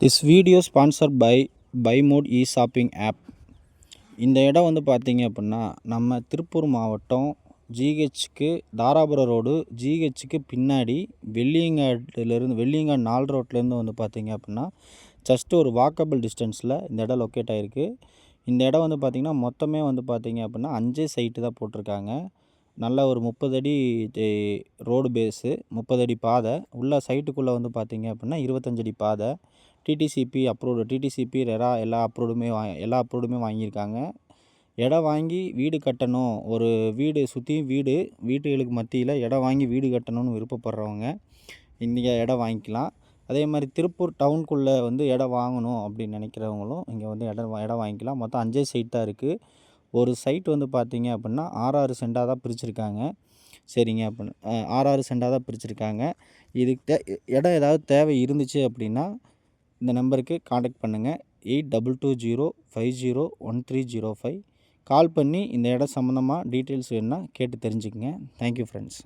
This video sponsor by பைமோட் shopping app. இந்த இடம் வந்து பார்த்தீங்க அப்படின்னா நம்ம திருப்பூர் மாவட்டம் ஜிஹெச்சுக்கு தாராபுரம் ரோடு ஜிஹெச்சுக்கு பின்னாடி வெள்ளியங்காடு 4 ரோட்லேருந்து வந்து பார்த்தீங்க அப்படின்னா ஜஸ்ட் ஒரு வாக்கபிள் டிஸ்டன்ஸில் இந்த இடம் லொக்கேட் ஆகிருக்கு. இந்த இடம் வந்து பார்த்திங்கன்னா மொத்தமே வந்து பார்த்திங்க அப்படின்னா 5 சைட்டு தான் போட்டிருக்காங்க. நல்ல ஒரு 30 அடி ரோடு பேஸு, 30 அடி பாதை உள்ள சைட்டுக்குள்ளே வந்து பார்த்திங்க அப்படின்னா 25 அடி பாதை. டிடிசிபி அப்ரூவ்டு, டிடிசிபி ரெரா எல்லா அப்ரூவ்டுமே வாங்கியிருக்காங்க. இடம் வாங்கி வீடு கட்டணும், ஒரு வீடு சுற்றியும் வீட்டுகளுக்கு மத்தியில் இடம் வாங்கி வீடு கட்டணும்னு விருப்பப்படுறவங்க இங்கே இடம் வாங்கிக்கலாம். அதே மாதிரி திருப்பூர் டவுனுக்குள்ளே வந்து இடம் வாங்கணும் அப்படின்னு நினைக்கிறவங்களும் இங்கே வந்து இடம் வாங்கிக்கலாம். மொத்தம் 5 சைட் தான் இருக்குது. ஒரு சைட் வந்து பார்த்திங்க அப்படின்னா 6 சென்டாக தான் பிரிச்சுருக்காங்க. சரிங்க அப்படின்னு 6 சென்டாக தான் பிரிச்சுருக்காங்க. இதுக்கு இடம் ஏதாவது தேவை இருந்துச்சு அப்படின்னா இந்த நம்பருக்கு காண்டாக்ட் பண்ணுங்கள். 8220501305 கால் பண்ணி இந்த இடம் சம்மந்தமாக டீட்டெயில்ஸ் வேணுன்னா கேட்டு தெரிஞ்சுக்கங்க. Thank you friends.